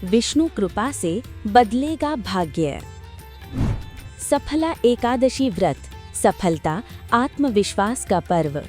विष्णु कृपा से बदलेगा भाग्य। सफला एकादशी व्रत, सफलता आत्मविश्वास का पर्व।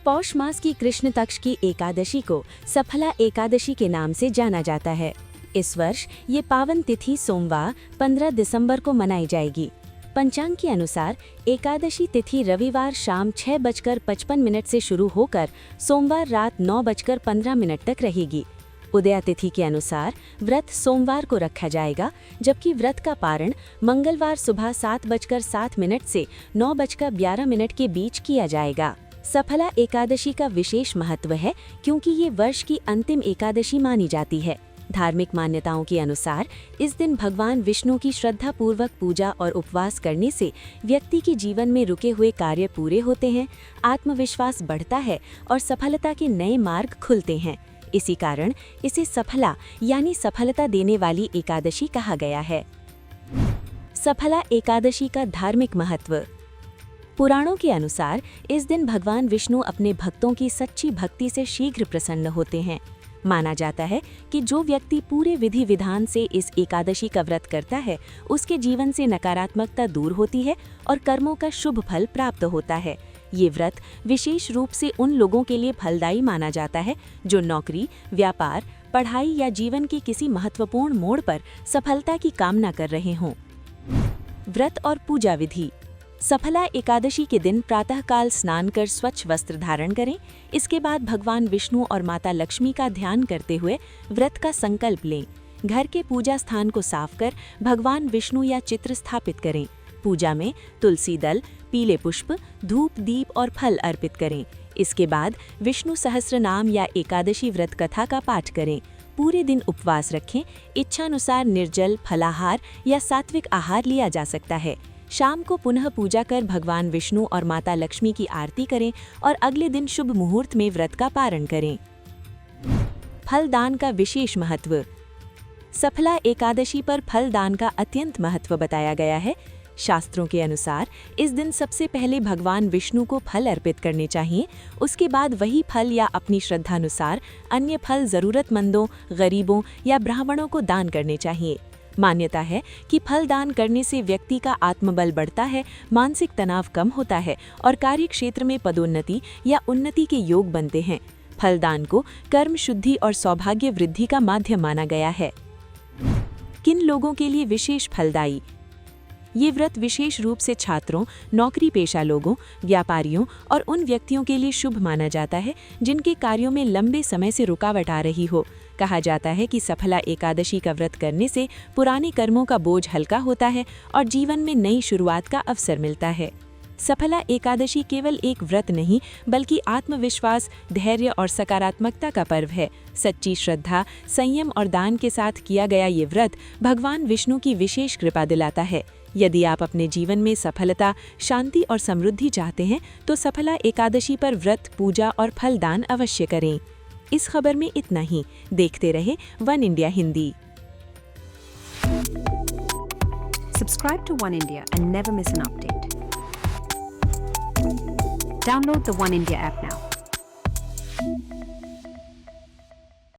पौष मास की कृष्ण पक्ष की एकादशी को सफला एकादशी के नाम से जाना जाता है। इस वर्ष ये पावन तिथि सोमवार 15 दिसंबर को मनाई जाएगी। पंचांग के अनुसार एकादशी तिथि रविवार शाम 6:55 से शुरू होकर सोमवार रात 9:15 तक रहेगी। उदया तिथि के अनुसार व्रत सोमवार को रखा जाएगा, जबकि व्रत का पारण मंगलवार सुबह 7:07 से 9:11 के बीच किया जाएगा। सफला एकादशी का विशेष महत्व है क्योंकि ये वर्ष की अंतिम एकादशी मानी जाती है। धार्मिक मान्यताओं के अनुसार इस दिन भगवान विष्णु की श्रद्धापूर्वक पूजा और उपवास करने से व्यक्ति के जीवन में रुके हुए कार्य पूरे होते हैं, आत्मविश्वास बढ़ता है और सफलता के नए मार्ग खुलते हैं। इसी कारण इसे सफला यानी सफलता देने वाली एकादशी कहा गया है। सफला एकादशी का धार्मिक महत्व। पुराणों के अनुसार इस दिन भगवान विष्णु अपने भक्तों की सच्ची भक्ति से शीघ्र प्रसन्न होते हैं। माना जाता है कि जो व्यक्ति पूरे विधि विधान से इस एकादशी का व्रत करता है, उसके जीवन से नकारात्मकता दूर होती है और कर्मों का शुभ फल प्राप्त होता है। ये व्रत विशेष रूप से उन लोगों के लिए फलदायी माना जाता है जो नौकरी, व्यापार, पढ़ाई या जीवन के किसी महत्वपूर्ण मोड़ पर सफलता की कामना कर रहे हों। व्रत और पूजा विधि। सफला एकादशी के दिन प्रातःकाल स्नान कर स्वच्छ वस्त्र धारण करें। इसके बाद भगवान विष्णु और माता लक्ष्मी का ध्यान करते हुए व्रत का संकल्प लें। घर के पूजा स्थान को साफ कर भगवान विष्णु या चित्र स्थापित करें। पूजा में तुलसी दल, पीले पुष्प, धूप, दीप और फल अर्पित करें। इसके बाद विष्णु सहस्त्र नाम या एकादशी व्रत कथा का पाठ करें। पूरे दिन उपवास रखें। इच्छानुसार निर्जल, फलाहार या सात्विक आहार लिया जा सकता है। शाम को पुनः पूजा कर भगवान विष्णु और माता लक्ष्मी की आरती करें और अगले दिन शुभ मुहूर्त में व्रत का पारण करें। फल दान का विशेष महत्व। सफला एकादशी पर फल दान का अत्यंत महत्व बताया गया है। शास्त्रों के अनुसार इस दिन सबसे पहले भगवान विष्णु को फल अर्पित करने चाहिए। उसके बाद वही फल या अपनी श्रद्धानुसार अन्य फल जरूरतमंदों, गरीबों या ब्राह्मणों को दान करने चाहिए। मान्यता है कि फल दान करने से व्यक्ति का आत्मबल बढ़ता है, मानसिक तनाव कम होता है और कार्य क्षेत्र में पदोन्नति या उन्नति के योग बनते हैं। फल दान को कर्म शुद्धि और सौभाग्य वृद्धि का माध्यम माना गया है। किन लोगों के लिए विशेष फलदायी? ये व्रत विशेष रूप से छात्रों, नौकरी पेशा लोगों, व्यापारियों और उन व्यक्तियों के लिए शुभ माना जाता है जिनके कार्यों में लंबे समय से रुकावट आ रही हो। कहा जाता है कि सफला एकादशी का व्रत करने से पुराने कर्मों का बोझ हल्का होता है और जीवन में नई शुरुआत का अवसर मिलता है। सफला एकादशी केवल एक व्रत नहीं बल्कि आत्मविश्वास, धैर्य और सकारात्मकता का पर्व है। सच्ची श्रद्धा, संयम और दान के साथ किया गया ये व्रत भगवान विष्णु की विशेष कृपा दिलाता है। यदि आप अपने जीवन में सफलता, शांति और समृद्धि चाहते हैं तो सफला एकादशी पर व्रत, पूजा और फल दान अवश्य करें। इस खबर में इतना ही। देखते रहे one India Hindi. Subscribe to One India and never miss an update. Download the One India app now.